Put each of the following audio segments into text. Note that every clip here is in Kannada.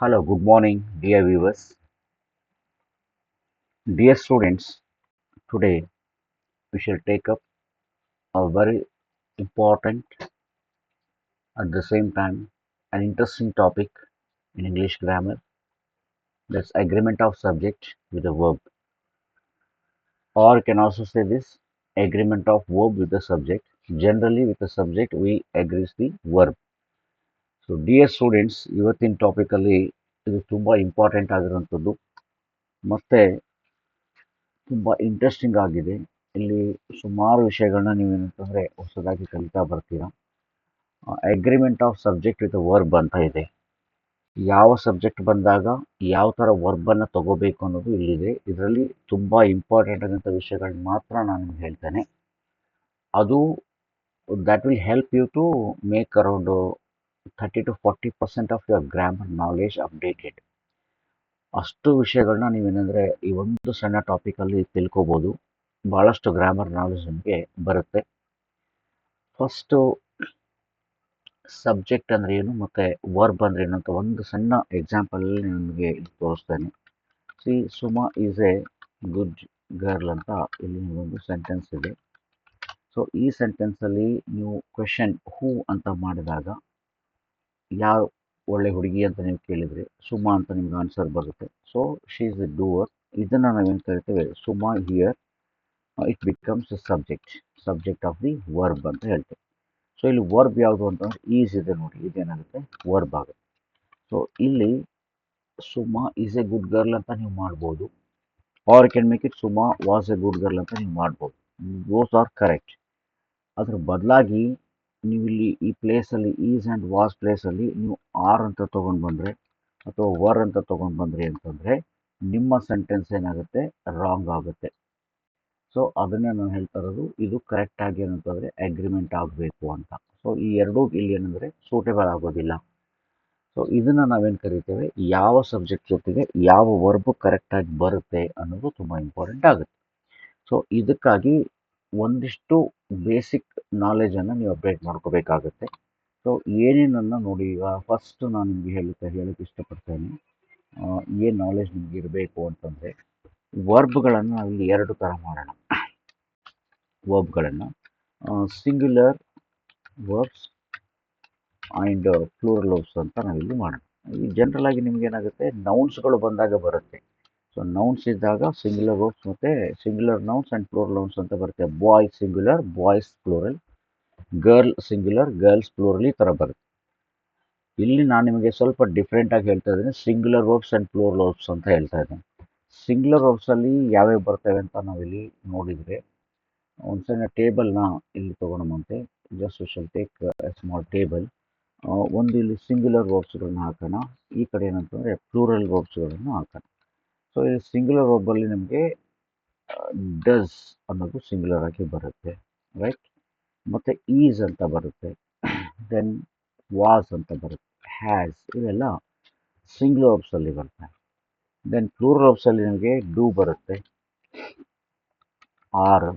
Hello, good morning, dear viewers. Dear students, today we shall take up a very important, at the same time, an interesting topic in English grammar. That's agreement of subject with a verb. Or you can also say this agreement of verb with the subject. Generally, with the subject, we agree the verb. So, dear students, ಇವತ್ತಿನ ಟಾಪಿಕಲ್ಲಿ ಇದು ತುಂಬ ಇಂಪಾರ್ಟೆಂಟ್ ಆಗಿರುವಂಥದ್ದು ಮತ್ತೆ ತುಂಬ ಇಂಟ್ರೆಸ್ಟಿಂಗ್ ಆಗಿದೆ. ಇಲ್ಲಿ ಸುಮಾರು ವಿಷಯಗಳನ್ನ ನೀವೇನಂತಂದರೆ ಹೊಸದಾಗಿ ಕಲಿತಾ ಬರ್ತೀರಾ. Agreement of subject with verb ಅಂತ ಇದೆ. ಯಾವ ಸಬ್ಜೆಕ್ಟ್ ಬಂದಾಗ ಯಾವ ಥರ ವರ್ಬನ್ನು ತಗೋಬೇಕು ಅನ್ನೋದು ಇಲ್ಲಿದೆ. ಇದರಲ್ಲಿ ತುಂಬ ಇಂಪಾರ್ಟೆಂಟ್ ಆದಂಥ ವಿಷಯಗಳನ್ನ ಮಾತ್ರ ನಾನು ನಿಮ್ಗೆ ಹೇಳ್ತೇನೆ. ಅದು that will help you to make around 30 to 40% of your grammar knowledge updated. ಅಷ್ಟು ವಿಷಯಗಳನ್ನ ನೀವೇನಂದರೆ ಈ ಒಂದು ಸಣ್ಣ ಟಾಪಿಕಲ್ಲಿ ತಿಳ್ಕೊಬೋದು. ಭಾಳಷ್ಟು ಗ್ರಾಮರ್ ನಾಲೆಜ್ ನಿಮಗೆ ಬರುತ್ತೆ. ಫಸ್ಟು ಸಬ್ಜೆಕ್ಟ್ ಅಂದರೆ ಏನು ಮತ್ತು ವರ್ಬ್ ಅಂದರೆ ಏನು ಅಂತ ಒಂದು ಸಣ್ಣ ಎಕ್ಸಾಂಪಲಲ್ಲಿ ನಿಮಗೆ ತೋರಿಸ್ತೇನೆ. C Suma is a good girl ಅಂತ ಇಲ್ಲಿ ಒಂದು ಸೆಂಟೆನ್ಸ್ ಇದೆ. ಸೊ ಈ ಸೆಂಟೆನ್ಸಲ್ಲಿ ನೀವು ಕ್ವೆಶನ್ ಹೂ ಅಂತ ಮಾಡಿದಾಗ ಯಾವ ಒಳ್ಳೆ ಹುಡುಗಿ ಅಂತ ನೀವು ಕೇಳಿದರೆ ಸುಮಾ ಅಂತ ನಿಮ್ಗೆ ಆನ್ಸರ್ ಬರುತ್ತೆ. So she is the doer. ಇದನ್ನು ನಾವೇನು ಕರಿತೇವೆ Suma here it becomes subject of the verb ಅಂತ ಹೇಳ್ತೇವೆ. ಸೊ ಇಲ್ಲಿ ವರ್ಬ್ ಯಾವುದು ಅಂತಂದ್ರೆ ಈಸ್ ಇದೆ ನೋಡಿ, ಇದೇನಾಗುತ್ತೆ ವರ್ಬ್ ಆಗುತ್ತೆ. ಸೊ ಇಲ್ಲಿ Suma is a good girl ಅಂತ ನೀವು ಮಾಡ್ಬೋದು, or can make it Suma was a good girl ಅಂತ ನೀವು ಮಾಡ್ಬೋದು. Both are correct. ಅದ್ರ ಬದಲಾಗಿ ನೀವು ಇಲ್ಲಿ ಈ ಪ್ಲೇಸಲ್ಲಿ ಈಸ್ ಆ್ಯಂಡ್ ವಾಸ್ ಪ್ಲೇಸಲ್ಲಿ ನೀವು ಆರ್ ಅಂತ ತೊಗೊಂಡು ಬಂದರೆ ಅಥವಾ ವರ್ ಅಂತ ತೊಗೊಂಡು ಬಂದ್ರಿ ಅಂತಂದರೆ ನಿಮ್ಮ ಸೆಂಟೆನ್ಸ್ ಏನಾಗುತ್ತೆ ರಾಂಗ್ ಆಗುತ್ತೆ. ಸೊ ಅದನ್ನೇ ನಾನು ಹೇಳ್ತಾ ಇರೋದು, ಇದು ಕರೆಕ್ಟಾಗಿ ಏನಂತಂದರೆ ಅಗ್ರಿಮೆಂಟ್ ಆಗಬೇಕು ಅಂತ. ಸೊ ಈ ಎರಡೂ ಇಲ್ಲಿ ಏನಂದರೆ ಸೂಟೇಬಲ್ ಆಗೋದಿಲ್ಲ. ಸೊ ಇದನ್ನು ನಾವೇನು ಕರಿತೇವೆ, ಯಾವ ಸಬ್ಜೆಕ್ಟ್ ಜೊತೆಗೆ ಯಾವ ವರ್ಬ್ ಕರೆಕ್ಟಾಗಿ ಬರುತ್ತೆ ಅನ್ನೋದು ತುಂಬ ಇಂಪಾರ್ಟೆಂಟ್ ಆಗುತ್ತೆ. ಸೊ ಇದಕ್ಕಾಗಿ ಒಂದಿಷ್ಟು ಬೇಸಿಕ್ ನಾಲೆಜನ್ನು ನೀವು ಅಪ್ಡೇಟ್ ಮಾಡ್ಕೋಬೇಕಾಗತ್ತೆ. ಸೊ ಏನೇನನ್ನು ನೋಡಿ, ಈಗ ಫಸ್ಟ್ ನಾನು ನಿಮಗೆ ಹೇಳಕ್ಕೆ ಇಷ್ಟಪಡ್ತೇನೆ. ಏನು ನಾಲೆಜ್ ನಿಮ್ಗೆ ಇರಬೇಕು ಅಂತಂದರೆ ವರ್ಬ್ಗಳನ್ನು ನಾವಿಲ್ಲಿ ಎರಡು ಥರ ಮಾಡೋಣ. ವರ್ಬ್ಗಳನ್ನು singular verbs and plural verbs ಅಂತ ನಾವಿಲ್ಲಿ ಮಾಡೋಣ. ಈ ಜನರಲ್ ಆಗಿ ನಿಮ್ಗೆ ಏನಾಗುತ್ತೆ ನೌನ್ಸ್ಗಳು ಬಂದಾಗ ಬರುತ್ತೆ. ಸೊ ನೌನ್ಸ್ ಇದ್ದಾಗ ಸಿಂಗ್ಯುಲರ್ ವರ್ಬ್ಸ್ ಮತ್ತು singular nouns and plural nouns ಅಂತ ಬರುತ್ತೆ. Boy singular, boys plural, girl singular, girls plural, ಈ ಥರ ಬರುತ್ತೆ. ಇಲ್ಲಿ ನಾನು ನಿಮಗೆ ಸ್ವಲ್ಪ ಡಿಫ್ರೆಂಟಾಗಿ ಹೇಳ್ತಾ ಇದ್ದೀನಿ, singular verbs and plural verbs ಅಂತ ಹೇಳ್ತಾ ಇದ್ದೀನಿ. ಸಿಂಗ್ಯುಲರ್ ವರ್ಬ್ಸಲ್ಲಿ ಯಾವ್ಯಾವ ಬರ್ತವೆ ಅಂತ ನಾವಿಲ್ಲಿ ನೋಡಿದರೆ ಒಂದು ಸಣ್ಣ ಟೇಬಲ್ನ ಇಲ್ಲಿ ತೊಗೊಳಮಂತೆ. Just we shall take a small table. ಒಂದು ಇಲ್ಲಿ ಸಿಂಗ್ಯುಲರ್ ವರ್ಬ್ಸ್ಗಳನ್ನ ಹಾಕೋಣ, ಈ ಕಡೆ ಏನಂತಂದರೆ ಪ್ಲೂರಲ್ ವರ್ಬ್ಸ್ಗಳನ್ನು ಹಾಕೋಣ. ಸೊ ಇಲ್ಲಿ ಸಿಂಗ್ಯುಲರ್ ವರ್ಬಲ್ಲಿ ನಮಗೆ ಡಸ್ ಅನ್ನೋದು ಸಿಂಗ್ಯುಲರ್ ಆಗಿ ಬರುತ್ತೆ, ರೈಟ್. ಮತ್ತು ಈಸ್ ಅಂತ ಬರುತ್ತೆ, ದೆನ್ ವಾಸ್ ಅಂತ ಬರುತ್ತೆ, ಹ್ಯಾಸ್, ಇವೆಲ್ಲ ಸಿಂಗ್ಯುಲರ್ ವರ್ಬ್ಸಲ್ಲಿ ಬರ್ತವೆ. ದೆನ್ ಪ್ಲೂರಲ್ ವರ್ಬ್ಸಲ್ಲಿ ನಮಗೆ ಡೂ ಬರುತ್ತೆ, are,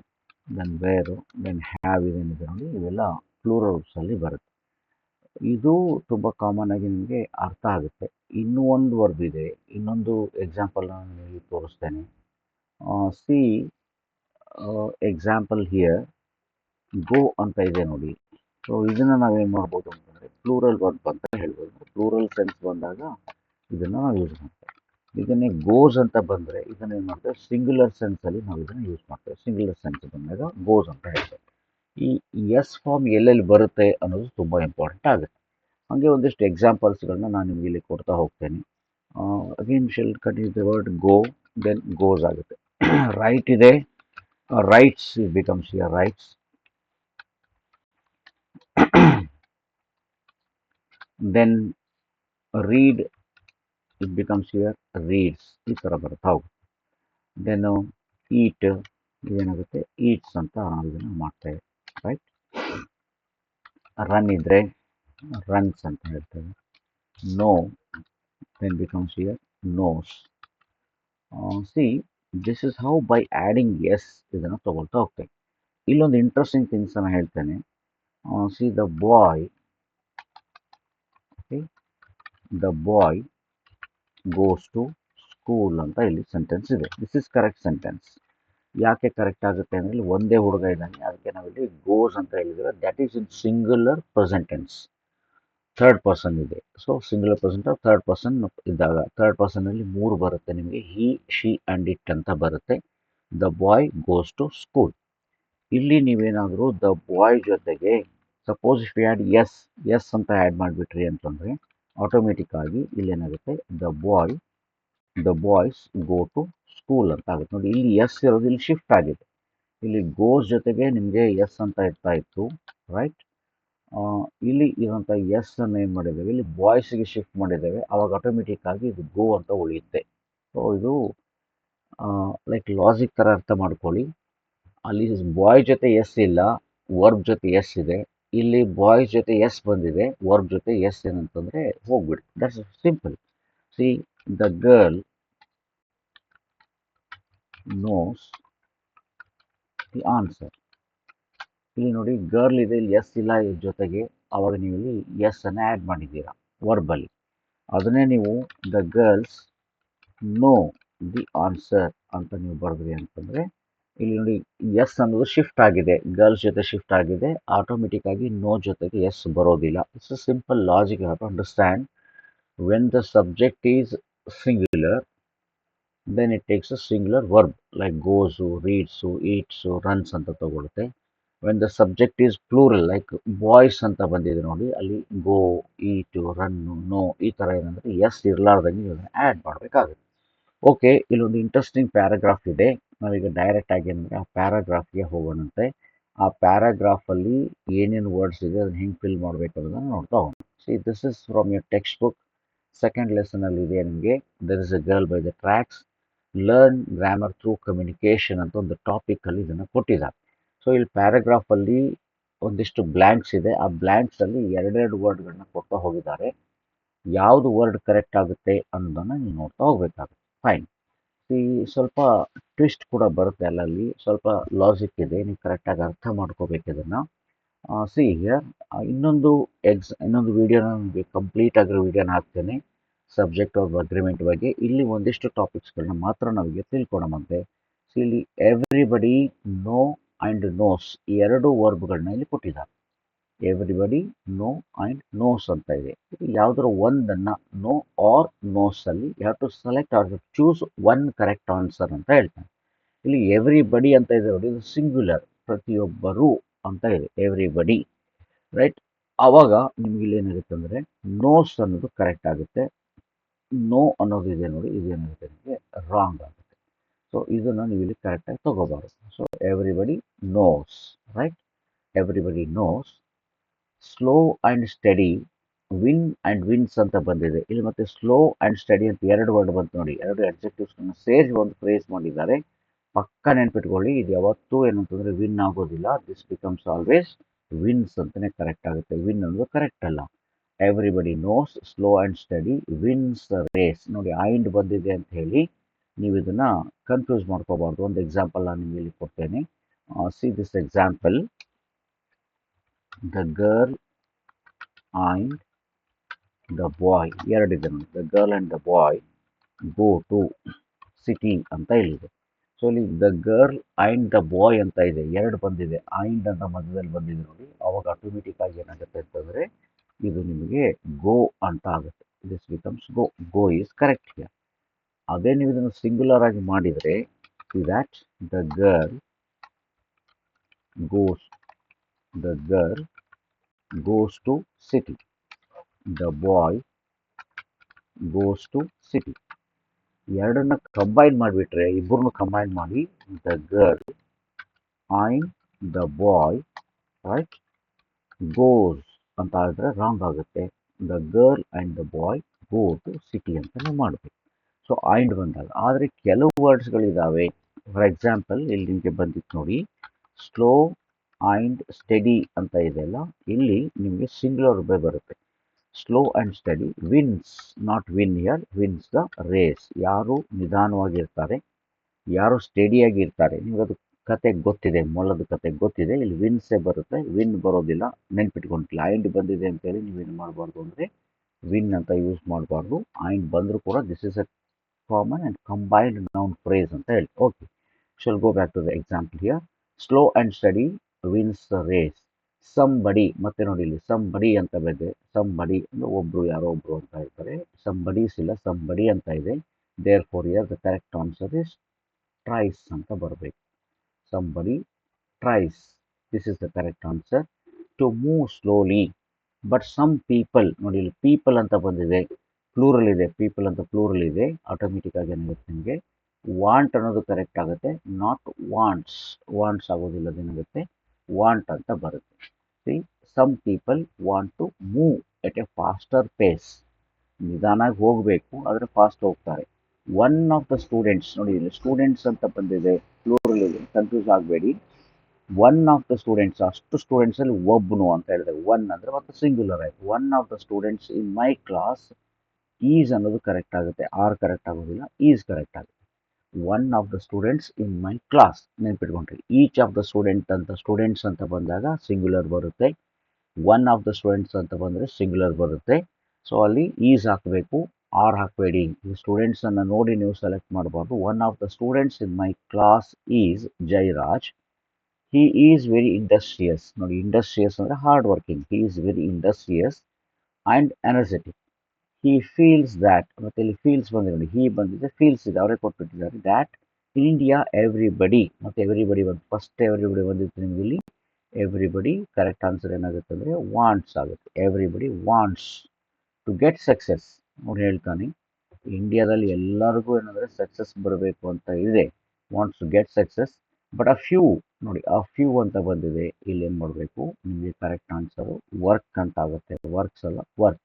then were, then have, ಇದೇನಿದೆ ನೋಡಿ ಇವೆಲ್ಲ ಪ್ಲೂರಲ್ ವರ್ಬ್ಸಲ್ಲಿ ಬರುತ್ತೆ. ಇದು ತುಂಬ ಕಾಮನ್ ಆಗಿ ನಿಮಗೆ ಅರ್ಥ ಆಗುತ್ತೆ. ಇನ್ನೂ ಒಂದು ವರ್ಬ್ ಇದೆ, ಇನ್ನೊಂದು ಎಕ್ಸಾಂಪಲ್ ನಾನು ನಿಮಗೆ ತೋರಿಸ್ತೇನೆ. ಸಿ ಎಕ್ಸಾಂಪಲ್ ಹಿಯರ್ ಗೋ ಅಂತ ಇದೆ ನೋಡಿ. ಸೊ ಇದನ್ನು ನಾವೇನು ಮಾಡ್ಬೋದು ಅಂತಂದರೆ ಪ್ಲೂರಲ್ ವರ್ಬ್ ಅಂತ ಹೇಳ್ಬೋದು. ಪ್ಲೂರಲ್ ಸೆನ್ಸ್ ಬಂದಾಗ ಇದನ್ನು ನಾವು ಯೂಸ್ ಮಾಡ್ತೇವೆ. ಇದನ್ನೇ ಗೋಸ್ ಅಂತ ಬಂದರೆ ಇದನ್ನೇನು ಮಾಡ್ತೇವೆ ಸಿಂಗ್ಯುಲರ್ ಸೆನ್ಸಲ್ಲಿ ನಾವು ಇದನ್ನು ಯೂಸ್ ಮಾಡ್ತೇವೆ. ಸಿಂಗ್ಯುಲರ್ ಸೆನ್ಸ್ ಬಂದಾಗ ಗೋಸ್ ಅಂತ ಹೇಳ್ತೇವೆ. ಈ ಎಸ್ ಫಾರ್ಮ್ ಎಲ್ಲೆಲ್ಲಿ ಬರುತ್ತೆ ಅನ್ನೋದು ತುಂಬ ಇಂಪಾರ್ಟೆಂಟ್ ಆಗುತ್ತೆ. ಹಾಗೆ ಒಂದಿಷ್ಟು ಎಕ್ಸಾಂಪಲ್ಸ್ಗಳನ್ನ ನಾನು ನಿಮಗೆ ಇಲ್ಲಿ ಕೊಡ್ತಾ ಹೋಗ್ತೇನೆ. Again shall continue the word go, then goes ಆಗುತ್ತೆ. ರೈಟ್ ಇದೆ, writes becomes here writes. Then read it becomes here reads, ಈ ಥರ ಬರ್ತಾ ಹೋಗುತ್ತೆ. ದೆನ್ ಈಟ್ ಇದೇನಾಗುತ್ತೆ ಈಟ್ಸ್ ಅಂತ ನಾವು ಇದನ್ನು ಮಾಡ್ತೇವೆ, ರೈಟ್. ರನ್ ಇದ್ದರೆ ರನ್ಸ್ ಅಂತ ಹೇಳ್ತೇವೆ. Know then becomes here knows. See this is how by adding s ಇದನ್ನು ತೊಗೊಳ್ತಾ ಹೋಗ್ತೇವೆ. ಇಲ್ಲೊಂದು ಇಂಟ್ರೆಸ್ಟಿಂಗ್ ಥಿಂಗ್ಸನ್ನು ಹೇಳ್ತೇನೆ. See the boy, the boy goes to school ಅಂತ ಇಲ್ಲಿ ಸೆಂಟೆನ್ಸ್ ಇದೆ. This is correct sentence. ಯಾಕೆ ಕರೆಕ್ಟ್ ಆಗುತ್ತೆ ಅಂದರೆ ಇಲ್ಲಿ ಒಂದೇ ಹುಡುಗ ಇದ್ದಾನೆ, ಅದಕ್ಕೆ ನಾವಿಲ್ಲಿ ಗೋಸ್ ಅಂತ ಹೇಳಿದ್ರೆ that is in singular present tense. Third person ಇದೆ. So singular present third person ಇದ್ದಾಗ ಥರ್ಡ್ ಪರ್ಸನಲ್ಲಿ 3 ಬರುತ್ತೆ ನಿಮಗೆ. ಹಿ, ಶಿ ಆ್ಯಂಡ್ ಇಟ್ ಅಂತ ಬರುತ್ತೆ. The boy goes to school. ಇಲ್ಲಿ ನೀವೇನಾದರೂ ದ ಬಾಯ್ ಜೊತೆಗೆ suppose if you add S ಅಂತ ಆ್ಯಡ್ ಮಾಡಿಬಿಟ್ರಿ ಅಂತಂದರೆ ಆಟೋಮೆಟಿಕ್ ಆಗಿ ಇಲ್ಲೇನಾಗುತ್ತೆ, the boys go to school ಅಂತ ಆಗುತ್ತೆ. ನೋಡಿ ಇಲ್ಲಿ ಎಸ್ ಇರೋದು ಇಲ್ಲಿ ಶಿಫ್ಟ್ ಆಗಿದೆ. ಇಲ್ಲಿ ಗೋಸ್ ಜೊತೆಗೆ ನಿಮಗೆ ಎಸ್ ಅಂತ ಇರ್ತಾ ಇತ್ತು, ರೈಟ್. ಇಲ್ಲಿ ಇರುವಂಥ ಎಸ್ ಅನ್ನು ಏನು ಮಾಡಿದ್ದೇವೆ, ಇಲ್ಲಿ ಬಾಯ್ಸ್ಗೆ ಶಿಫ್ಟ್ ಮಾಡಿದ್ದೇವೆ. ಅವಾಗ ಆಟೋಮೆಟಿಕ್ ಆಗಿ ಇದು ಗೋ ಅಂತ ಉಳಿಯುತ್ತೆ. ಸೊ ಇದು ಲೈಕ್ ಲಾಜಿಕ್ ಥರ ಅರ್ಥ ಮಾಡ್ಕೊಳ್ಳಿ. ಅಲ್ಲಿ ಬಾಯ್ ಜೊತೆ ಎಸ್ ಇಲ್ಲ, ವರ್ಬ್ ಜೊತೆ ಎಸ್ ಇದೆ. ಇಲ್ಲಿ ಬಾಯ್ಸ್ ಜೊತೆ ಎಸ್ ಬಂದಿದೆ, ವರ್ಬ್ ಜೊತೆ ಎಸ್ ಏನಂತಂದರೆ ಹೋಗ್ಬಿಡಿ. That's simple. C, the girl nose the answer. ಇಲ್ಲಿ ನೋಡಿ ಗರ್ಲ್ ಇದೆ, ಇಲ್ಲಿ ಎಸ್ ಇಲ್ಲ ಇದ್ರ ಜೊತೆಗೆ. ಆವಾಗ ನೀವು ಇಲ್ಲಿ ಎಸ್ ಅನ್ನು ಆ್ಯಡ್ ಮಾಡಿದ್ದೀರಾ ವರ್ಬಲ್ಲಿ. ಅದನ್ನೇ ನೀವು the girls know the answer ಅಂತ ನೀವು ಬರೆದ್ರಿ ಅಂತಂದರೆ ಇಲ್ಲಿ ನೋಡಿ ಎಸ್ ಅನ್ನೋದು ಶಿಫ್ಟ್ ಆಗಿದೆ, ಗರ್ಲ್ಸ್ ಜೊತೆ ಶಿಫ್ಟ್ ಆಗಿದೆ. ಆಟೋಮೆಟಿಕ್ ಆಗಿ ನೋ ಜೊತೆಗೆ ಎಸ್ ಬರೋದಿಲ್ಲ. It's a simple logic you have to understand. When the subject is singular, then it takes a singular verb like goes, reads, eats, runs ಅಂತ ತಗೊಳುತ್ತೆ. when the subject is plural like boys ಅಂತ ಬಂದಿದೆ ನೋಡಿ, ಅಲ್ಲಿ ಗೋ, ಈಟ್, ರನ್, ನೋ ಈ ಥರ ಏನಂದರೆ ಎಸ್ ಇರಲಾರ್ದಂಗೆ ಇದನ್ನು ಆ್ಯಡ್ ಮಾಡಬೇಕಾಗುತ್ತೆ. ಓಕೆ, ಇಲ್ಲೊಂದು ಇಂಟ್ರೆಸ್ಟಿಂಗ್ ಪ್ಯಾರಾಗ್ರಾಫ್ ಇದೆ. ನಾವೀಗ ಡೈರೆಕ್ಟ್ ಆಗಿ ಏನಂದರೆ ಆ ಪ್ಯಾರಾಗ್ರಾಫ್ಗೆ ಹೋಗೋಣಂತೆ. ಆ ಪ್ಯಾರಾಗ್ರಾಫಲ್ಲಿ ಏನೇನು ವರ್ಡ್ಸ್ ಇದೆ ಅದನ್ನು ಹೆಂಗೆ ಫಿಲ್ ಮಾಡಬೇಕು ಅನ್ನೋದನ್ನು ನೋಡ್ತಾ ಹೋಗೋಣ. See, this is from your text book. Second ಲೆಸನಲ್ಲಿ ಇದೆ ನಿಮಗೆ. There is a girl by the tracks, learn grammar through communication ಅಂತ ಒಂದು ಟಾಪಿಕಲ್ಲಿ ಇದನ್ನು ಕೊಟ್ಟಿದ್ದಾರೆ. ಸೊ ಇಲ್ಲಿ ಪ್ಯಾರಾಗ್ರಾಫಲ್ಲಿ ಒಂದಿಷ್ಟು ಬ್ಲ್ಯಾಂಕ್ಸ್ ಇದೆ. ಆ ಬ್ಲ್ಯಾಂಕ್ಸಲ್ಲಿ ಎರಡೆರಡು ವರ್ಡ್ಗಳನ್ನ ಕೊಡ್ತಾ ಹೋಗಿದ್ದಾರೆ. ಯಾವುದು ವರ್ಡ್ ಕರೆಕ್ಟ್ ಆಗುತ್ತೆ ಅನ್ನೋದನ್ನು ನೀವು ನೋಡ್ತಾ ಹೋಗಬೇಕಾಗುತ್ತೆ. ಫೈನ್. ಈ ಸ್ವಲ್ಪ ಟ್ವಿಸ್ಟ್ ಕೂಡ ಬರುತ್ತೆ ಅಲ್ಲಲ್ಲಿ, ಸ್ವಲ್ಪ ಲಾಜಿಕ್ ಇದೆ, ನೀವು ಕರೆಕ್ಟಾಗಿ ಅರ್ಥ ಮಾಡ್ಕೋಬೇಕು ಇದನ್ನು. ಸಿ ಹಿಯರ್, ಇನ್ನೊಂದು ವಿಡಿಯೋನ ನಿಮಗೆ ಕಂಪ್ಲೀಟ್ ಆಗಿರೋ ವಿಡಿಯೋನ ಹಾಕ್ತೇನೆ ಸಬ್ಜೆಕ್ಟ್ ಆಫ್ ಅಗ್ರಿಮೆಂಟ್ ಬಗ್ಗೆ. ಇಲ್ಲಿ ಒಂದಿಷ್ಟು ಟಾಪಿಕ್ಸ್ಗಳನ್ನ ಮಾತ್ರ ನಾವೀಗ ತಿಳ್ಕೊಳಮಂತೆ. ಸೊ ಇಲ್ಲಿ ಎವ್ರಿಬಡಿ, ನೋ ಆ್ಯಂಡ್ ನೋಸ್ ಈ ಎರಡು ವರ್ಬ್ಗಳನ್ನ ಇಲ್ಲಿ ಕೊಟ್ಟಿದ್ದಾರೆ. ಎವ್ರಿಬಡಿ, ನೋ ಆ್ಯಂಡ್ ನೋಸ್ ಅಂತ ಇದೆ. ಯಾವುದರ ಒಂದನ್ನು ನೋ ಆರ್ ನೋಸ್ ಅಲ್ಲಿ you have to select or choose one correct answer ಅಂತ ಹೇಳ್ತಾನೆ. ಇಲ್ಲಿ ಎವ್ರಿಬಡಿ ಅಂತ ಇದೆ ನೋಡಿ, ಇದು ಸಿಂಗ್ಯುಲರ್, ಪ್ರತಿಯೊಬ್ಬರು ಅಂತ ಇದೆ, ಎವ್ರಿಬಡಿ, ರೈಟ್. ಆವಾಗ ನಿಮ್ಗೆ ಇಲ್ಲಿ ಏನಾಗುತ್ತೆ ಅಂದರೆ ನೋಸ್ ಅನ್ನೋದು ಕರೆಕ್ಟ್ ಆಗುತ್ತೆ. ನೋ ಅನ್ನೋದು ಇದೆ ನೋಡಿ, ಇದೇನಾಗುತ್ತೆ ನಿಮಗೆ ರಾಂಗ್ ಆಗುತ್ತೆ. ಸೊ ಇದನ್ನು ನೀವು ಇಲ್ಲಿ ಕರೆಕ್ಟಾಗಿ ತಗೋಬಾರ್ದು. So everybody knows, right. Everybody knows. Slow and steady, win and wins ಅಂತ ಬಂದಿದೆ. ಇಲ್ಲಿ ಮತ್ತೆ ಸ್ಲೋ ಆ್ಯಂಡ್ ಸ್ಟಡಿ ಅಂತ ಎರಡು ವರ್ಡ್ ಬಂತು ನೋಡಿ, ಎರಡು ಅಡ್ಜೆಕ್ಟಿವ್ಸ್ನ ಸೇರಿ ಒಂದು ಫ್ರೇಸ್ ಮಾಡಿದ್ದಾರೆ. ಪಕ್ಕ ನೆನ್ಪಿಟ್ಕೊಳ್ಳಿ, ಇದು ಯಾವತ್ತೂ ಏನಂತಂದರೆ ವಿನ್ ಆಗೋದಿಲ್ಲ. ದಿಸ್ ಬಿಕಮ್ಸ್ ಆಲ್ವೇಸ್ ವಿನ್ಸ್ ಅಂತಲೇ ಕರೆಕ್ಟ್ ಆಗುತ್ತೆ. ವಿನ್ ಅನ್ನೋದು ಕರೆಕ್ಟ್ ಅಲ್ಲ. Everybody knows, slow and steady, wins race. ನೋಡಿ ಐಂಡ್ ಬಂದಿದೆ ಅಂತ ಹೇಳಿ ನೀವು ಇದನ್ನು ಕನ್ಫ್ಯೂಸ್ ಮಾಡ್ಕೋಬಾರ್ದು. ಒಂದು ಎಕ್ಸಾಂಪಲ್ ನಾನು ನಿಮಗೆ ಇಲ್ಲಿ ಕೊಡ್ತೇನೆ. See this example. The girl and the boy, ಎರಡಿದೆ ನೋಡಿ. The girl and the boy go to city ಅಂತ ಹೇಳಿದೆ. ಸೊ ಇಲ್ಲಿ the girl and the boy ಅಂತ ಇದೆ, ಎರಡು ಬಂದಿದೆ. ಆ್ಯಂಡ್ ಅಂತ ಮಧ್ಯದಲ್ಲಿ ಬಂದಿದೆ ನೋಡಿ. ಅವಾಗ ಆಟೋಮೆಟಿಕ್ ಆಗಿ ಏನಾಗುತ್ತೆ ಅಂತಂದರೆ ಇದು ನಿಮಗೆ ಗೋ ಅಂತ ಆಗುತ್ತೆ. This becomes go. Go is correct here. ಅದೇ ನೀವು ಇದನ್ನು ಸಿಂಗ್ಯುಲರ್ ಆಗಿ ಮಾಡಿದರೆ that the girl goes to city, the boy goes to city. ಎರಡನ್ನ ಕಂಬೈನ್ ಮಾಡಿಬಿಟ್ರೆ, ಇಬ್ಬರನ್ನು ಕಂಬೈನ್ ಮಾಡಿ the girl and the boy, right, goes ಅಂತ ಆದರೆ ರಾಂಗ್ ಆಗುತ್ತೆ. The girl and the boy go to city ಅಂತಲೇ ಮಾಡಬೇಕು. ಸೊ ಆ್ಯಂಡ್ ಬಂದಾಗ. ಆದರೆ ಕೆಲವು ವರ್ಡ್ಸ್ಗಳಿದ್ದಾವೆ. ಫಾರ್ ಎಕ್ಸಾಂಪಲ್ ಇಲ್ಲಿ ನಿಮಗೆ ಬಂದಿತ್ತು ನೋಡಿ, ಸ್ಲೋ ಆ್ಯಂಡ್ ಸ್ಟಡಿ ಅಂತ ಇದೆಯಲ್ಲ, ಇಲ್ಲಿ ನಿಮಗೆ ಸಿಂಗ್ಯುಲರ್ ಬರುತ್ತೆ. Slow and steady, wins, not win here, wins the race. ಯಾರು ನಿಧಾನವಾಗಿರ್ತಾರೆ, ಯಾರು ಸ್ಟಡಿಯಾಗಿರ್ತಾರೆ, ನಿಮಗೆ ಅದು ಕತೆ ಗೊತ್ತಿದೆ, ಮೊಲದ ಕತೆ ಗೊತ್ತಿದೆ. ಇಲ್ಲಿ ವಿನ್ಸೇ ಬರುತ್ತೆ, ವಿನ್ ಬರೋದಿಲ್ಲ. ನೆನ್ಪಿಟ್ಕೊಂಡಿಲ್ಲ. ಆ್ಯಂಡ್ ಬಂದಿದೆ ಅಂತೇಳಿ ನೀವೇನು ಮಾಡಬಾರ್ದು ಅಂದರೆ ವಿನ್ ಅಂತ ಯೂಸ್ ಮಾಡಬಾರ್ದು. ಆ್ಯಂಡ್ ಬಂದರೂ ಕೂಡ this is a common and combined noun phrase ಅಂತ ಹೇಳಿ. Okay, shall go back to the example here. Slow and steady wins the race. Somebody, ಮತ್ತೆ ನೋಡಿ ಇಲ್ಲಿ ಸಂಬಡಿ ಅಂತ ಬಂದಿದೆ. ಸಂಬಡಿ ಅಂದರೆ ಒಬ್ಬರು, ಯಾರೋ ಒಬ್ಬರು ಅಂತ ಹೇಳ್ತಾರೆ. ಸಂಬಡೀಸ್ ಇಲ್ಲ, ಸಂಬಡಿ ಅಂತ ಇದೆ. Therefore here the correct answer is tries ಅಂತ ಬರಬೇಕು. Somebody tries, this is the correct answer. To move slowly but some people, ನೋಡಿ ಇಲ್ಲಿ ಪೀಪಲ್ ಅಂತ ಬಂದಿದೆ, ಪ್ಲೂರಲ್ ಇದೆ, ಪೀಪಲ್ ಅಂತ ಪ್ಲೂರಲ್ ಇದೆ. ಆಟೋಮೆಟಿಕ್ ಆಗಿ ಏನಾಗುತ್ತೆ ನಿಮಗೆ ವಾಂಟ್ ಅನ್ನೋದು ಕರೆಕ್ಟ್ ಆಗುತ್ತೆ, ನಾಟ್ ವಾಂಟ್ಸ್. ವಾಂಟ್ಸ್ ಆಗೋದಿಲ್ಲ, ಅದೇನಾಗುತ್ತೆ ವಾಂಟ್ ಅಂತ ಬರುತ್ತೆ. See, some people want to move at a faster pace. ನಿಧಾನಾಗಿ ಹೋಗಬೇಕು ಆದರೆ ಫಾಸ್ಟ್ ಹೋಗ್ತಾರೆ. ಒನ್ ಆಫ್ ದ ಸ್ಟೂಡೆಂಟ್ಸ್, ನೋಡಿ ಇಲ್ಲಿ ಸ್ಟೂಡೆಂಟ್ಸ್ ಅಂತ ಬಂದಿದೆ, ಪ್ಲೂರಲ್ ಇದೆ, ಕನ್ಫ್ಯೂಸ್ ಆಗಬೇಡಿ. ಒನ್ ಆಫ್ ದ ಸ್ಟೂಡೆಂಟ್ಸ್, ಅಷ್ಟು ಸ್ಟೂಡೆಂಟ್ಸ್ ಅಲ್ಲಿ ಒಬ್ಬನು ಅಂತ ಹೇಳಿದೆ. ಒನ್ ಅಂದ್ರೆ ಮತ್ತೆ ಸಿಂಗ್ಯುಲರ್ ಆಯ್ತು. One of the students in my class is ಅನ್ನೋದು ಕರೆಕ್ಟ್ ಆಗುತ್ತೆ, ಆರ್ ಕರೆಕ್ಟ್ ಆಗೋದಿಲ್ಲ, ಈಸ್ ಕರೆಕ್ಟ್ ಆಗುತ್ತೆ. One of the students in my class, ನೆನ್ಪಿಟ್ಕೊಂಡ್ರಿ. ಈಚ್ ಆಫ್ ದ ಸ್ಟೂಡೆಂಟ್ಸ್ ಅಂತ ಬಂದಾಗ ಸಿಂಗ್ಯುಲರ್ ಬರುತ್ತೆ. ಒನ್ ಆಫ್ ದ ಸ್ಟೂಡೆಂಟ್ಸ್ ಅಂತ ಬಂದರೆ ಸಿಂಗ್ಯುಲರ್ ಬರುತ್ತೆ. ಸೊ ಅಲ್ಲಿ ಈಸ್ ಹಾಕಬೇಕು, ಆರ್ ಹಾಕಬೇಡಿ. ಈ ಸ್ಟೂಡೆಂಟ್ಸ್ ಅನ್ನು ನೋಡಿ ನೀವು ಸೆಲೆಕ್ಟ್ ಮಾಡಬಾರ್ದು. One of the students in my class is Jairaj. He is very industrious. ನೋಡಿ ಇಂಡಸ್ಟ್ರಿಯಸ್ ಅಂದರೆ hard working. He is very industrious and energetic. He feels that, ಮತ್ತೆ ಇಲ್ಲಿ ಫೀಲ್ಸ್ ಬಂದಿದೆ ನೋಡಿ, ಹಿ ಬಂದಿದೆ, ಫೀಲ್ಸ್ ಇದೆ, ಅವರೇ ಕೊಟ್ಬಿಟ್ಟಿದ್ದಾರೆ. ದ್ಯಾಟ್ ಇನ್ ಇಂಡಿಯಾ ಎವ್ರಿಬಡಿ, ಮತ್ತೆ ಎವ್ರಿಬಡಿ ಬಂದು ಫಸ್ಟ್ ಎವ್ರಿಬಡಿ ಬಂದಿತ್ತು ನಿಮಗೆ ಇಲ್ಲಿ. ಎವ್ರಿಬಡಿ ಕರೆಕ್ಟ್ ಆನ್ಸರ್ ಏನಾಗುತ್ತೆ ಅಂದರೆ ವಾಂಟ್ಸ್ ಆಗುತ್ತೆ. Everybody wants to get success. ಅವ್ರು ಹೇಳ್ತಾನೆ ಇಂಡಿಯಾದಲ್ಲಿ ಎಲ್ಲರಿಗೂ ಏನಂದರೆ ಸಕ್ಸಸ್ ಬರಬೇಕು ಅಂತ ಇದೆ, wants to get success. But a few, ನೋಡಿ ಅ ಫ್ಯೂ ಅಂತ ಬಂದಿದೆ, ಇಲ್ಲಿ ಏನು ಮಾಡಬೇಕು ನಿಮಗೆ ಕರೆಕ್ಟ್ ಆನ್ಸರು ವರ್ಕ್ ಅಂತ ಆಗುತ್ತೆ. ವರ್ಕ್ಸ್ ಅಲ್ಲ, ವರ್ಕ್.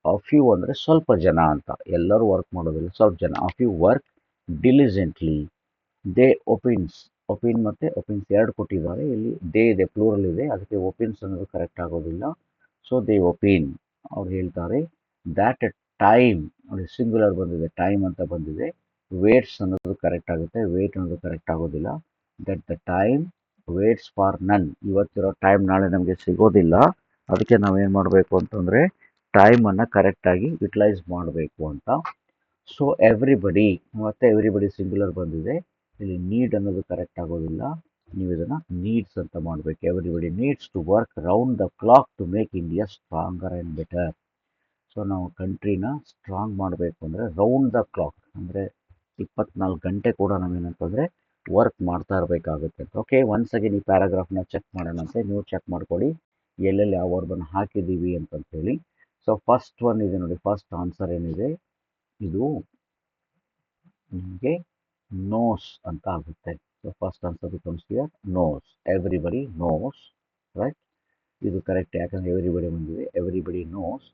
ಅ ಫ್ಯೂ ಅಂದರೆ ಸ್ವಲ್ಪ ಜನ ಅಂತ, ಎಲ್ಲರೂ ವರ್ಕ್ ಮಾಡೋದಿಲ್ಲ, ಸ್ವಲ್ಪ ಜನ. A few work diligently. They opines, opine ಮತ್ತು ಒಪಿನ್ಸ್ ಎರಡು ಕೊಟ್ಟಿದ್ದಾರೆ. ಇಲ್ಲಿ ದೇ ಇದೆ, ಪ್ಲೂರಲ್ ಇದೆ, ಅದಕ್ಕೆ ಒಪಿನ್ಸ್ ಅನ್ನೋದು ಕರೆಕ್ಟ್ ಆಗೋದಿಲ್ಲ. ಸೊ ದೇ ಒಪಿನ್, ಅವ್ರು ಹೇಳ್ತಾರೆ. ದ್ಯಾಟ್ ಟೈಮ್, ನೋಡಿ ಸಿಂಗ್ಯುಲರ್ ಬಂದಿದೆ, ಟೈಮ್ ಅಂತ ಬಂದಿದೆ. ವೇಟ್ಸ್ ಅನ್ನೋದು ಕರೆಕ್ಟ್ ಆಗುತ್ತೆ, ವೇಟ್ ಅನ್ನೋದು ಕರೆಕ್ಟ್ ಆಗೋದಿಲ್ಲ. That the time waits for none. ಇವತ್ತಿರೋ ಟೈಮ್ ನಾಳೆ ನಮಗೆ ಸಿಗೋದಿಲ್ಲ, ಅದಕ್ಕೆ ನಾವೇನು ಮಾಡಬೇಕು ಅಂತಂದರೆ ಟೈಮನ್ನು ಕರೆಕ್ಟಾಗಿ ಯುಟಿಲೈಸ್ ಮಾಡಬೇಕು ಅಂತ. ಸೊ ಎವ್ರಿಬಡಿ, ಮತ್ತೆ ಎವ್ರಿಬಡಿ ಸಿಂಗ್ಯುಲರ್ ಬಂದಿದೆ. ಇಲ್ಲಿ ನೀಡ್ ಅನ್ನೋದು ಕರೆಕ್ಟ್ ಆಗೋದಿಲ್ಲ, ನೀವು ಇದನ್ನು ನೀಡ್ಸ್ ಅಂತ ಮಾಡಬೇಕು. Everybody needs to work round the clock to make India stronger and better. So ನಾವು ಕಂಟ್ರಿನ ಸ್ಟ್ರಾಂಗ್ ಮಾಡಬೇಕು ಅಂದರೆ ರೌಂಡ್ ದ ಕ್ಲಾಕ್ ಅಂದರೆ 24 ಗಂಟೆ ಕೂಡ ನಾವೇನಂತಂದರೆ ವರ್ಕ್ ಮಾಡ್ತಾ ಇರಬೇಕಾಗುತ್ತೆ. ಓಕೆ, ಒನ್ಸ್ ಅಗೇನ್ ಈ ಪ್ಯಾರಾಗ್ರಾಫ್ನ ಚೆಕ್ ಮಾಡೋಣಂತೆ. ನೀವು ಚೆಕ್ ಮಾಡ್ಕೊಳ್ಳಿ ಎಲ್ಲೆಲ್ಲಿ ಯಾವ ವರ್ಬನ್ನು ಹಾಕಿದ್ದೀವಿ ಅಂತಂತೇಳಿ. ಸೊ ಫಸ್ಟ್ ಒನ್ ಇದೆ ನೋಡಿ, ಫಸ್ಟ್ ಆನ್ಸರ್ ಏನಿದೆ ಇದು ನಿಮಗೆ ನೋಸ್ ಅಂತ ಆಗುತ್ತೆ. So first answer becomes here knows. Everybody knows, right? ಇದು ಕರೆಕ್ಟ್, ಯಾಕಂದರೆ ಎವ್ರಿಬಡಿ ಬಂದಿದೆ. Everybody knows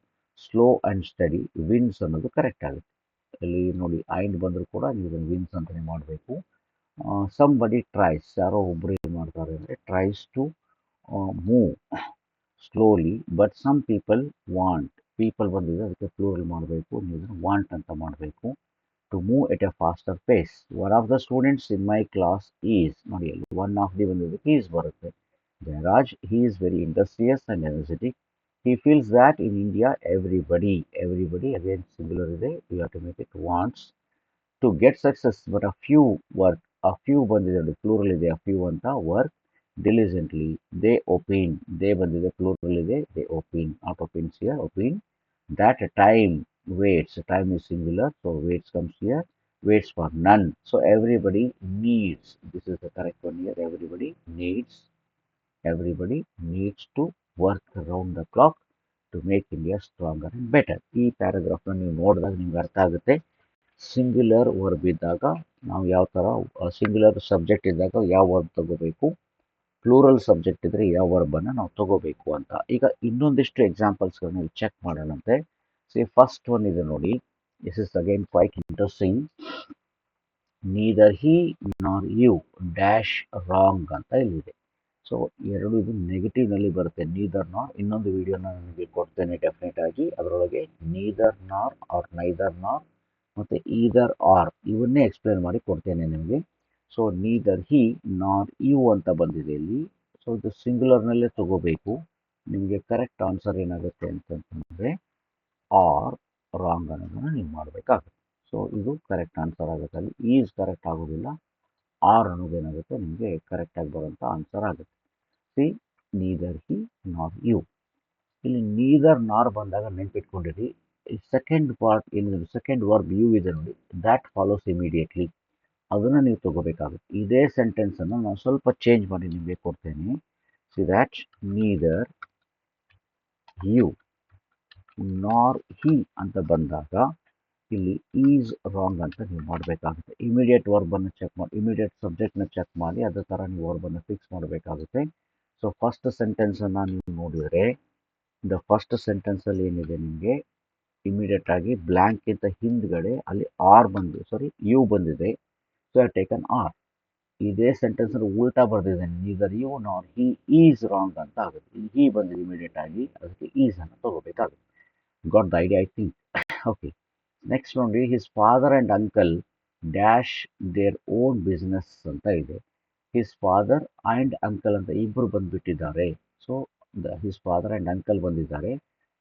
slow and steady wins ಅನ್ನೋದು ಕರೆಕ್ಟ್ ಆಗುತ್ತೆ. ಇಲ್ಲಿ ನೋಡಿ ಆ್ಯಂಡ್ ಬಂದರೂ ಕೂಡ ನೀವು ಇದನ್ನು ವಿನ್ಸ್ ಅಂತಲೇ ಮಾಡಬೇಕು. ಸಂಬಡಿ ಟ್ರೈಸ್, ಯಾರೋ ಒಬ್ಬರು ಏನು ಮಾಡ್ತಾರೆ ಅಂದರೆ tries to move slowly but some people want. People ಬಂದಿದೆ, ಅದಕ್ಕೆ ಪ್ಲೂರಲ್ ಮಾಡಬೇಕು, ನೀವು ಇದನ್ನು ವಾಂಟ್ ಅಂತ ಮಾಡಬೇಕು. To move at a faster pace. One of the students in my class is, ನೋಡಿ ಅಲ್ಲಿ ಒನ್ ಆಫ್ ದಿ ಬಂದಿದೆ, ಈಸ್ ಬರುತ್ತೆ. Jayaraj, he is very industrious and energetic. He feels that in India everybody, everybody again singular ಇದೆ, we have to make it wants to get success, but a few work. A few ಬಂದಿದೆ ನೋಡಿ, ಪ್ಲೂರಲ್ ಇದೆ, a few ಅಂತ. Work diligently. They opine, they ಬಂದಿದೆ, ಪ್ಲೂರಲ್ ಇದೆ, they opine, not opines here, opine. That time waits, time is singular, so waits comes here. Waits for none. So everybody needs, this is the correct one here, everybody needs. Everybody needs to work around the clock to make India stronger and better. ಈ ಪ್ಯಾರಾಗ್ರಾಫ್ನ ನೀವು ನೋಡಿದಾಗ ನಿಮ್ಗೆ ಅರ್ಥ ಆಗುತ್ತೆ. ಸಿಂಗ್ಯುಲರ್ ವರ್ಬ್ ಇದ್ದಾಗ ನಾವು ಯಾವ ಥರ, ಸಿಂಗ್ಯುಲರ್ ಸಬ್ಜೆಕ್ಟ್ ಇದ್ದಾಗ ಯಾವ ವರ್ಬ್ ತಗೋಬೇಕು, ಪ್ಲೂರಲ್ ಸಬ್ಜೆಕ್ಟ್ ಇದ್ದರೆ ಯಾವ ವರ್ಬನ್ನು ನಾವು ತಗೋಬೇಕು ಅಂತ. ಈಗ ಇನ್ನೊಂದಿಷ್ಟು ಎಕ್ಸಾಂಪಲ್ಸ್ಗಳನ್ನ ಚೆಕ್ ಮಾಡೋಣಂತೆ. ಸಿ ಫಸ್ಟ್ ಒನ್ ಇದೆ ನೋಡಿ, this is again quite interesting. Neither he nor you dash wrong ಅಂತ ಇಲ್ಲಿದೆ. ಸೊ ಎರಡು ಇದು ನೆಗೆಟಿವ್ನಲ್ಲಿ ಬರುತ್ತೆ, ನೀದರ್ ನಾರ್. ಇನ್ನೊಂದು ವಿಡಿಯೋನ ನನಗೆ ಕೊಡ್ತೇನೆ ಡೆಫಿನೆಟ್ ಆಗಿ, ಅದರೊಳಗೆ ನೀದರ್ ನಾರ್ ಆರ್ ನೈದರ್ ನಾರ್ ಮತ್ತು ಈದರ್ ಆರ್ ಇವನ್ನೇ ಎಕ್ಸ್ಪ್ಲೇನ್ ಮಾಡಿ ಕೊಡ್ತೇನೆ ನಿಮಗೆ. So neither he nor you ಅಂತ ಬಂದಿದೆ ಇಲ್ಲಿ. ಸೊ ಇದು ಸಿಂಗ್ಯುಲರ್ನಲ್ಲೇ ತಗೋಬೇಕು. ನಿಮಗೆ ಕರೆಕ್ಟ್ ಆನ್ಸರ್ ಏನಾಗುತ್ತೆ ಅಂತಂದರೆ ಆರ್ ರಾಂಗ್ ಅನ್ನೋದನ್ನು ನೀವು ಮಾಡಬೇಕಾಗುತ್ತೆ. ಸೊ ಇದು ಕರೆಕ್ಟ್ ಆನ್ಸರ್ ಆಗುತ್ತೆ. ಅಲ್ಲಿ ಈಸ್ ಕರೆಕ್ಟ್ ಆಗೋದಿಲ್ಲ, ಆರ್ ಅನ್ನೋದೇನಾಗುತ್ತೆ ನಿಮಗೆ ಕರೆಕ್ಟಾಗಿ ಬರುವಂಥ ಆನ್ಸರ್ ಆಗುತ್ತೆ. C neither he nor you. ಇಲ್ಲಿ ನೀದರ್ ನಾರ್ ಬಂದಾಗ ನೆನ್ಪಿಟ್ಕೊಂಡಿರಿ, ಸೆಕೆಂಡ್ ಪಾರ್ಟ್ ಏನಿದೆ, ಸೆಕೆಂಡ್ ವರ್ಬ್ ಯು ಇದೆ ನೋಡಿ, ದ್ಯಾಟ್ ಫಾಲೋಸ್ ಇಮಿಡಿಯೇಟ್ಲಿ, ಅದನ್ನು ನೀವು ತಗೋಬೇಕಾಗುತ್ತೆ. ಇದೇ ಸೆಂಟೆನ್ಸನ್ನು ನಾನು ಸ್ವಲ್ಪ ಚೇಂಜ್ ಮಾಡಿ ನಿಮಗೆ ಕೊಡ್ತೇನೆ. ಸಿ ದ್ಯಾಟ್ ನೀದರ್ ಯು ನಾರ್ ಹಿ ಅಂತ ಬಂದಾಗ ಇಲ್ಲಿ ಈಸ್ ರಾಂಗ್ ಅಂತ ನೀವು ಮಾಡಬೇಕಾಗುತ್ತೆ. ಇಮಿಡಿಯೇಟ್ ವರ್ಬನ್ನು ಚೆಕ್ ಮಾಡಿ, ಇಮಿಡಿಯೇಟ್ ಸಬ್ಜೆಕ್ಟ್ನ ಚೆಕ್ ಮಾಡಿ, ಅದೇ ಥರ ನೀವು ವರ್ಬನ್ನು ಫಿಕ್ಸ್ ಮಾಡಬೇಕಾಗುತ್ತೆ. ಸೊ ಫಸ್ಟ್ ಸೆಂಟೆನ್ಸನ್ನು ನೀವು ನೋಡಿದರೆ, ದ ಫಸ್ಟ್ ಸೆಂಟೆನ್ಸಲ್ಲಿ ಏನಿದೆ ನಿಮಗೆ ಇಮಿಡಿಯೇಟ್ ಆಗಿ ಬ್ಲ್ಯಾಂಕ್ಗಿಂತ ಹಿಂದ್ಗಡೆ ಅಲ್ಲಿ ಆರ್ ಬಂದು ಯು ಬಂದಿದೆ. So I taken or. ಇದೇ ಸೆಂಟೆನ್ಸಲ್ಲಿ ಉಲ್ಟಾ ಬರ್ದಿದ್ದೇನೆ, ನೀದರ್ ಯು ನಾರ್ ಹಿ ಈಸ್ ರಾಂಗ್ ಅಂತ ಆಗುತ್ತೆ. ಹಿ ಬಂದಿದೆ ಇಮಿಡಿಯೇಟ್ ಆಗಿ, ಅದಕ್ಕೆ ಈಸ್ ಅನ್ನು ತಗೋಬೇಕಾಗುತ್ತೆ. Got the idea I think. Okay, next ನೋಡಿ, his father and uncle dash their own business ಅಂತ ಇದೆ. ಹಿಸ್ ಫಾದರ್ ಆ್ಯಂಡ್ ಅಂಕಲ್ ಅಂತ ಇಬ್ಬರು ಬಂದುಬಿಟ್ಟಿದ್ದಾರೆ. So his father and uncle ಬಂದಿದ್ದಾರೆ,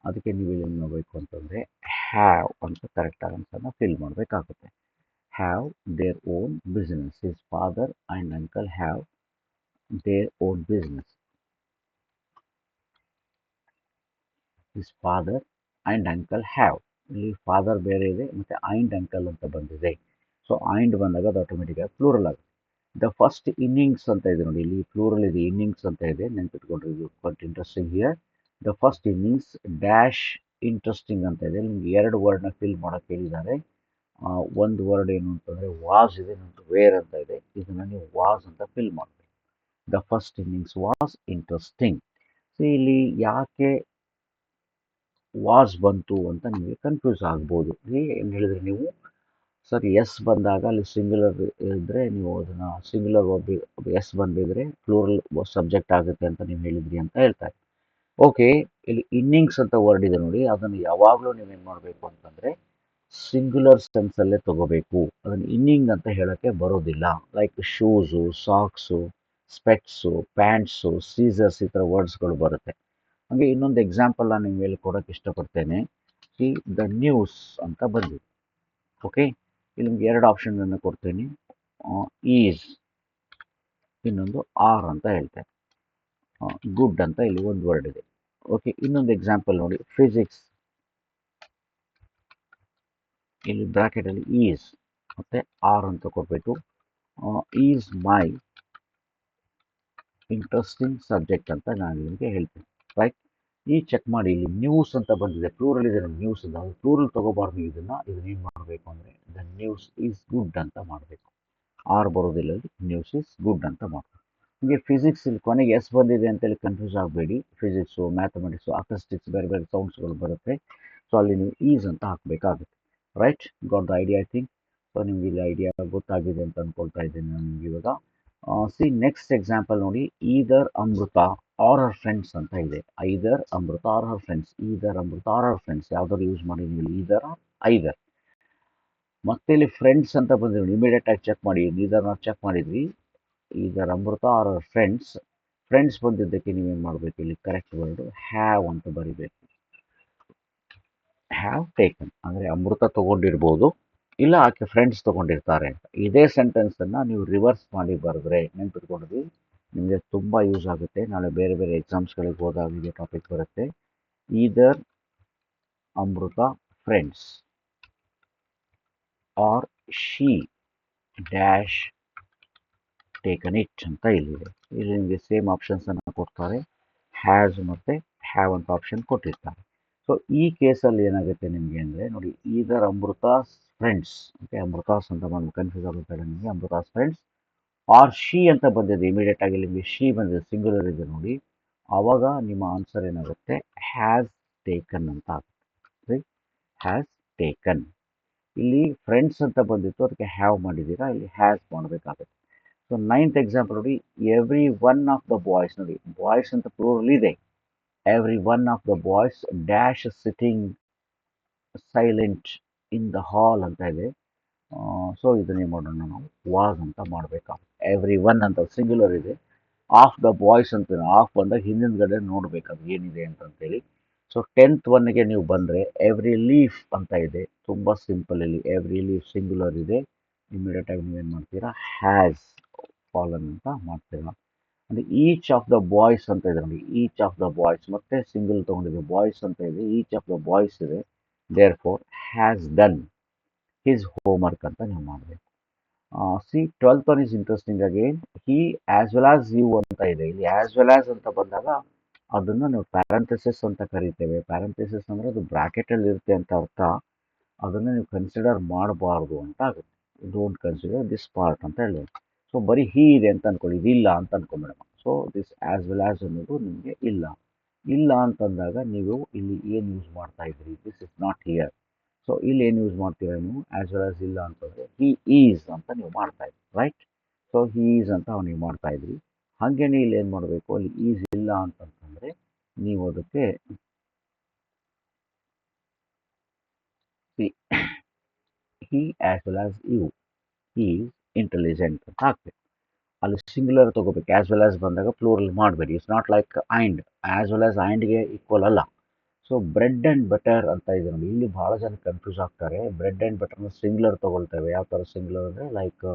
ಅದಕ್ಕೆ ನೀವು ಏನು ಮಾಡಬೇಕು ಅಂತಂದರೆ ಹ್ಯಾವ್ ಅಂತ ಕರೆಕ್ಟ್ ಆನ್ಸರ್ನ ಫಿಲ್ ಮಾಡಬೇಕಾಗುತ್ತೆ. Have their own business. His father and uncle have their own business. His father and uncle have, ಇಲ್ಲಿ ಫಾದರ್ ಬೇರೆ ಇದೆ ಮತ್ತು ಆ್ಯಂಡ್ ಅಂಕಲ್ ಅಂತ ಬಂದಿದೆ. ಸೊ ಆ್ಯಂಡ್ ಬಂದಾಗ ಅದು ಆಟೋಮೆಟಿಕ್ಕಾಗಿ ಪ್ಲೂರಲ್ ಆಗುತ್ತೆ. ದ ಫಸ್ಟ್ ಇನ್ನಿಂಗ್ಸ್ ಅಂತ ಇದೆ ನೋಡಿ, ಇಲ್ಲಿ ಪ್ಲೂರಲ್ ಇದೆ, ಇನ್ನಿಂಗ್ಸ್ ಅಂತ ಇದೆ, ನೆನ್ಪಿಟ್ಕೊಂಡ್ರಿ, ಇದು quite interesting here. The first innings dash interesting ಅಂತ ಇದೆ. ನಿಮ್ಗೆ ಎರಡು ವರ್ಡ್ನ ಫಿಲ್ ಮಾಡೋಕ್ಕೆ ಹೇಳಿದ್ದಾರೆ. ಒಂದು ವರ್ಡ್ ಏನು ಅಂತಂದರೆ ವಾಸ್ ಇದೆ, ಇನ್ನೊಂದು ವೇರ್ ಅಂತ ಇದೆ. ಇದನ್ನು ನೀವು ವಾಸ್ ಅಂತ ಫಿಲ್ ಮಾಡಬೇಕು. The first innings was interesting. So ಇಲ್ಲಿ ಯಾಕೆ ವಾಸ್ ಬಂತು ಅಂತ ನಿಮಗೆ ಕನ್ಫ್ಯೂಸ್ ಆಗ್ಬೋದು. ಏನು ಹೇಳಿದ್ರೆ ನೀವು, ಸರ್ ಎಸ್ ಬಂದಾಗ ಅಲ್ಲಿ ಸಿಂಗ್ಯುಲರ್ ಇದ್ದರೆ ನೀವು ಅದನ್ನು ಸಿಂಗ್ಯುಲರ್ ಎಸ್ ಬಂದಿದ್ರೆ ಪ್ಲೂರಲ್ ಸಬ್ಜೆಕ್ಟ್ ಆಗುತ್ತೆ ಅಂತ ನೀವು ಹೇಳಿದ್ರಿ ಅಂತ ಹೇಳ್ತಾರೆ. ಓಕೆ, ಇಲ್ಲಿ ಇನ್ನಿಂಗ್ಸ್ ಅಂತ ವರ್ಡ್ ಇದೆ ನೋಡಿ, ಅದನ್ನು ಯಾವಾಗಲೂ ನೀವೇನು ಮಾಡಬೇಕು ಅಂತಂದರೆ ಸಿಂಗ್ಯುಲರ್ ಸೆನ್ಸಲ್ಲೇ ತಗೋಬೇಕು. ಅದನ್ನು ಇನ್ನಿಂಗ್ ಅಂತ ಹೇಳೋಕ್ಕೆ ಬರೋದಿಲ್ಲ. Like shoes, socks, specs, pants, Caesar's, ಈ ಥರ ವರ್ಡ್ಸ್ಗಳು ಬರುತ್ತೆ. ಹಾಗೆ ಇನ್ನೊಂದು ಎಕ್ಸಾಂಪಲ್ ನಾನು ನಿಮ್ಮ ಮೇಲೆ ಕೊಡೋಕ್ಕೆ ಇಷ್ಟಪಡ್ತೇನೆ. ಸಿ ದ ನ್ಯೂಸ್ ಅಂತ ಬಂದಿದೆ. ಓಕೆ, ಇಲ್ಲಿ ನಿಮ್ಗೆ ಎರಡು ಆಪ್ಷನನ್ನು ಕೊಡ್ತೇನೆ, ಈಸ್, ಇನ್ನೊಂದು ಆರ್ ಅಂತ ಹೇಳ್ತೇನೆ. ಗುಡ್ ಅಂತ ಇಲ್ಲಿ ಒಂದು ವರ್ಡ್ ಇದೆ. ಓಕೆ, ಇನ್ನೊಂದು ಎಕ್ಸಾಂಪಲ್ ನೋಡಿ, ಫಿಸಿಕ್ಸ್, ಇಲ್ಲಿ ಬ್ರಾಕೆಟಲ್ಲಿ ಈಸ್ ಮತ್ತು ಆರ್ ಅಂತ ಕೊಟ್ಬಿಟ್ಟು ಈಸ್ ಮೈ ಇಂಟ್ರೆಸ್ಟಿಂಗ್ ಸಬ್ಜೆಕ್ಟ್ ಅಂತ ನಾನು ನಿಮಗೆ ಹೇಳ್ತೀನಿ. ರೈಟ್, ಈ ಚೆಕ್ ಮಾಡಿ, ಇಲ್ಲಿ ನ್ಯೂಸ್ ಅಂತ ಬಂದಿದೆ, ಪ್ಲೂರಲ್ ಇದೆ ನೋಡಿ, ನ್ಯೂಸ್ ಅಂತ. ಪ್ಲೂರಲ್ ತೊಗೋಬಾರ್ದು, ಇದನ್ನು ಏನು ಮಾಡಬೇಕು ಅಂದರೆ ದ ನ್ಯೂಸ್ ಈಸ್ ಗುಡ್ ಅಂತ ಮಾಡಬೇಕು. ಆರ್ ಬರೋದಿಲ್ಲ, ನ್ಯೂಸ್ ಈಸ್ ಗುಡ್ ಅಂತ ಮಾಡಬೇಕು. ಹೀಗೆ ಫಿಸಿಕ್ಸ್, ಇಲ್ಲಿ ಕೊನೆಗೆ ಎಸ್ ಬಂದಿದೆ ಅಂತೇಳಿ ಕನ್ಫ್ಯೂಸ್ ಆಗಬೇಡಿ. ಫಿಸಿಕ್ಸು, ಮ್ಯಾಥಮೆಟಿಕ್ಸು, ಅಕಸ್ಟಿಕ್ಸ್ ಬೇರೆ ಬೇರೆ ಸೌಂಡ್ಸ್ಗಳು ಬರುತ್ತೆ. ಸೊ ಅಲ್ಲಿ ನೀವು ಈಸ್ ಅಂತ ಹಾಕಬೇಕಾಗುತ್ತೆ. Right, got the idea I think. So ನಿಮ್ಗೆ ಇಲ್ಲಿ ಐಡಿಯಾ ಗೊತ್ತಾಗಿದೆ ಅಂತ ಅಂದ್ಕೊಳ್ತಾ ಇದ್ದೀನಿ ನಾನು ನಿಮ್ಗೆ ಇವಾಗ. ಸಿ ನೆಕ್ಸ್ಟ್ ಎಕ್ಸಾಂಪಲ್ ನೋಡಿ, either Amrita or her friends ಅಂತ ಇದೆ. Either Amrita or her friends, either Amrita or her friends ಯಾವ್ದಾದ್ರು ಯೂಸ್ ಮಾಡಿ ನೀವು ಈದರ್ ಆರ್ ಐದರ್. ಮತ್ತೆ ಇಲ್ಲಿ ಫ್ರೆಂಡ್ಸ್ ಅಂತ ಬಂದಿದ್ದೀವಿ, ಇಮಿಡಿಯೇಟ್ ಆಗಿ ಚೆಕ್ ಮಾಡಿ, ಈದರ್ ನಾವು ಚೆಕ್ ಮಾಡಿದ್ವಿ, either Amrita or her friends. Friends ಬಂದಿದ್ದಕ್ಕೆ ನೀವೇನು ಮಾಡಬೇಕು, ಇಲ್ಲಿ ಕರೆಕ್ಟ್ ವರ್ಡು ಹ್ಯಾವ್ ಅಂತ ಬರಿಬೇಕು. ಹ್ಯಾವ್ ಟೇಕನ್ ಅಂದರೆ ಅಮೃತ ತೊಗೊಂಡಿರ್ಬೋದು, ಇಲ್ಲ ಆಕೆ ಫ್ರೆಂಡ್ಸ್ ತೊಗೊಂಡಿರ್ತಾರೆ ಅಂತ. ಇದೇ ಸೆಂಟೆನ್ಸನ್ನು ನೀವು ರಿವರ್ಸ್ ಮಾಡಿ ಬರೆದ್ರೆ, ನೆನ್ಪಿಟ್ಕೊಂಡ್ರಿ, ನಿಮಗೆ ತುಂಬ ಯೂಸ್ ಆಗುತ್ತೆ. ನಾಳೆ ಬೇರೆ ಬೇರೆ ಎಕ್ಸಾಮ್ಸ್ಗಳಿಗೆ ಹೋದಾಗ ನಿಮಗೆ ಟಾಪಿಕ್ ಬರುತ್ತೆ. Either Amrita friends or she dash taken it ಅಂತ ಇಲ್ಲಿದೆ. ಇಲ್ಲಿ ನಿಮಗೆ ಸೇಮ್ ಆಪ್ಷನ್ಸನ್ನು ಕೊಡ್ತಾರೆ, ಹ್ಯಾಸ್ ಮತ್ತು ಹ್ಯಾವ್ ಅಂತ ಆಪ್ಷನ್ ಕೊಟ್ಟಿರ್ತಾರೆ. ಸೊ ಈ ಕೇಸಲ್ಲಿ ಏನಾಗುತ್ತೆ ನಿಮಗೆ ಅಂದರೆ ನೋಡಿ, either Amrutha's friends, okay, Amrutha's ಅಂತ ಬಂದು ಕನ್ಫ್ಯೂಸ್ ಆಗುತ್ತೆ ನಿಮಗೆ, ಅಮೃತಾಸ್ ಫ್ರೆಂಡ್ಸ್ ಆರ್ ಶಿ ಅಂತ ಬಂದಿದೆ, ಇಮಿಡಿಯೇಟ್ ಆಗಿ ನಿಮಗೆ ಶಿ ಬಂದಿದೆ, ಸಿಂಗುಲರ್ ಇದೆ ನೋಡಿ, ಆವಾಗ ನಿಮ್ಮ ಆನ್ಸರ್ ಏನಾಗುತ್ತೆ, ಹ್ಯಾಸ್ ಟೇಕನ್ ಅಂತ ಆಗುತ್ತೆ. Has taken. ಇಲ್ಲಿ ಫ್ರೆಂಡ್ಸ್ ಅಂತ ಬಂದಿತ್ತು, ಅದಕ್ಕೆ ಹ್ಯಾವ್ ಮಾಡಿದ್ದೀರಾ, ಇಲ್ಲಿ ಹ್ಯಾಸ್ ಮಾಡಬೇಕಾಗುತ್ತೆ. ಸೊ ನೈನ್ತ್ ಎಕ್ಸಾಂಪಲ್ ನೋಡಿ, every one of the boys ನೋಡಿ, ಬಾಯ್ಸ್ ಅಂತ ಪ್ಲೂರಲ್ ಇದೆ. Every one of the boys dash sitting silent in the hall ಅಂತ ಇದೆ. ಸೊ ಇದನ್ನೇ ಮಾಡೋಣ, ನಾವು ವಾಸ್ ಅಂತ ಮಾಡಬೇಕಾಗುತ್ತೆ. ಎವ್ರಿ ಒನ್ ಅಂತ ಸಿಂಗ್ಯುಲರ್ ಇದೆ, ಆಫ್ ದ ಬಾಯ್ಸ್ ಅಂತ, ಆಫ್ ಬಂದಾಗ ಹಿಂದಿನಗಡೆ ನೋಡಬೇಕು ಅದು ಏನಿದೆ ಅಂತಂತೇಳಿ. ಸೊ 10th ಒನ್ಗೆ ನೀವು ಬಂದರೆ ಎವ್ರಿ ಲೀಫ್ ಅಂತ ಇದೆ, ತುಂಬ ಸಿಂಪಲ್ ಇಲ್ಲಿ ಎವ್ರಿ ಲೀಫ್ ಸಿಂಗ್ಯುಲರ್ ಇದೆ. ಇಮಿಡಿಯೇಟ್ ಆಗಿ ನೀವೇನು ಮಾಡ್ತೀರಾ, ಹ್ಯಾಸ್ ಫಾಲನ್ ಅಂತ ಮಾಡ್ತೀರಾ. ಅಂದರೆ ಈಚ್ ಆಫ್ ದ ಬಾಯ್ಸ್ ಅಂತ ಇದೆ ನೋಡಿ, ಈಚ್ ಆಫ್ ದ ಬಾಯ್ಸ್ ಮತ್ತೆ ಸಿಂಗಲ್ ತೊಗೊಂಡಿದೆ, ಬಾಯ್ಸ್ ಅಂತ ಇದೆ, ಈಚ್ ಆಫ್ ದ ಬಾಯ್ಸ್ ಇದೆ. Therefore has done his homework ಅಂತ ನೀವು ಮಾಡಬೇಕು. See 12th one is interesting again, he as well as you ಅಂತ ಇದೆ. ಇಲ್ಲಿ ಆಸ್ ವೆಲ್ ಆಸ್ ಅಂತ ಬಂದಾಗ ಅದನ್ನು ನಾವು ಪ್ಯಾರಂಥೆಸಿಸ್ ಅಂತ ಕರಿತೇವೆ. ಪ್ಯಾರಂಥೆಸಿಸ್ ಅಂದರೆ ಅದು ಬ್ರಾಕೆಟಲ್ಲಿ ಇರುತ್ತೆ ಅಂತ ಅರ್ಥ. ಅದನ್ನು ನೀವು ಕನ್ಸಿಡರ್ ಮಾಡಬಾರ್ದು ಅಂತ ಆಗುತ್ತೆ. ಡೋಂಟ್ ಕನ್ಸಿಡರ್ ದಿಸ್ ಪಾರ್ಟ್ ಅಂತ ಹೇಳೋದು. ಸೊ ಬರೀ ಹೀ ಇದೆ ಅಂತ ಅನ್ಕೊಳ್ಳಿ, ಇದಿಲ್ಲ ಅಂತ ಅನ್ಕೊಂಬೇಡ. So this as well as ಅನ್ನೋದು ನಿಮಗೆ ಇಲ್ಲ. ಇಲ್ಲ ಅಂತಂದಾಗ ನೀವು ಇಲ್ಲಿ ಏನು ಯೂಸ್ ಮಾಡ್ತಾ ಇದ್ರಿ, this is not here. So ಇಲ್ಲಿ ಏನು ಯೂಸ್ ಮಾಡ್ತೀರಾ ನೀವು, ಆಸ್ ವೆಲ್ ಆಸ್ ಇಲ್ಲ ಅಂತಂದರೆ ಹಿ ಈಸ್ ಅಂತ ನೀವು ಮಾಡ್ತಾ ಇದ್ರಿ, ರೈಟ್. ಸೊ ಹಿ ಈಸ್ ಅಂತ ನೀವು ಮಾಡ್ತಾ ಇದ್ರಿ. ಹಾಗೇನೆ ಇಲ್ಲಿ ಏನು ಮಾಡಬೇಕು, ಅಲ್ಲಿ ಈಸ್ ಇಲ್ಲ ಅಂತಂತಂದರೆ ನೀವು ಅದಕ್ಕೆ he as well as you is intelligent ಅಂತ ಹಾಕ್ಬೇಕು. ಅಲ್ಲಿ ಸಿಂಗ್ಯುಲರ್ ತಗೋಬೇಕು. ಆಸ್ ವೆಲ್ ಆಸ್ ಬಂದಾಗ ಪ್ಲೂರಲ್ ಮಾಡಬೇಡಿ. It's not like and, as well as ಐಂಡ್ಗೆ ಈಕ್ವಲ್ ಅಲ್ಲ. ಸೊ ಬ್ರೆಡ್ ಆ್ಯಂಡ್ ಬಟರ್ ಅಂತ ಇದೆ ನೋಡಿ, ಇಲ್ಲಿ ಭಾಳ ಜನ ಕನ್ಫ್ಯೂಸ್ ಆಗ್ತಾರೆ. ಬ್ರೆಡ್ ಆ್ಯಂಡ್ ಬಟರ್ನ ಸಿಂಗ್ಯುಲರ್ ತೊಗೊಳ್ತೇವೆ. ಯಾವ ಥರ ಸಿಂಗ್ಯುಲರ್ ಅಂದರೆ like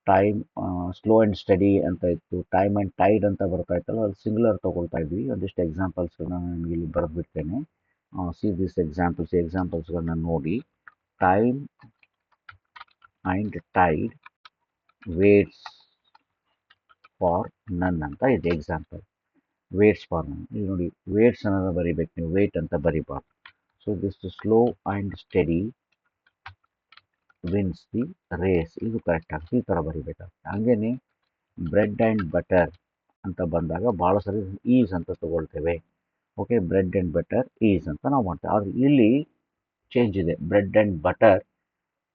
time, slow and steady ಅಂತ ಇತ್ತು, ಟೈಮ್ ಆ್ಯಂಡ್ ಟೈಡ್ ಅಂತ ಬರ್ತಾ ಇತ್ತಲ್ಲ, ಅಲ್ಲಿ ಸಿಂಗ್ಯುಲರ್ ತೊಗೊಳ್ತಾ ಇದ್ವಿ. ಒಂದಿಷ್ಟು ಎಕ್ಸಾಂಪಲ್ಸ್ಗಳನ್ನ ನಾನು ಇಲ್ಲಿ ಬರೆದ್ಬಿಡ್ತೇನೆ. ಸಿ ದಿಸ್ ಎಕ್ಸಾಂಪಲ್ಸ್ಗಳನ್ನ ನೋಡಿ. Time and tide waits for none ಅಂತ ಇದೆ ಎಕ್ಸಾಂಪಲ್. ವೇಟ್ಸ್ ಫಾರ್ ನನ್, ಇಲ್ಲಿ ನೋಡಿ ವೇಟ್ಸ್ ಅನ್ನೋದು ಬರಿಬೇಕು ನೀವು, ವೇಟ್ ಅಂತ ಬರಿಬಾರ್ದು. So this slow and steady wins the race, ಇದು ಕರೆಕ್ಟ್ ಆಗ್ತದೆ, ಈ ಥರ ಬರಿಬೇಕಾಗ್ತದೆ. ಹಾಗೇನೆ ಬ್ರೆಡ್ ಆ್ಯಂಡ್ ಬಟರ್ ಅಂತ ಬಂದಾಗ ಭಾಳ ಸರಿ ಈಸ್ ಅಂತ ತಗೊಳ್ತೇವೆ. Okay, bread and butter is ಅಂತ ನಾವು ಮಾಡ್ತೇವೆ. ಆದರೆ ಇಲ್ಲಿ ಚೇಂಜ್ ಇದೆ. ಬ್ರೆಡ್ ಆ್ಯಂಡ್ ಬಟರ್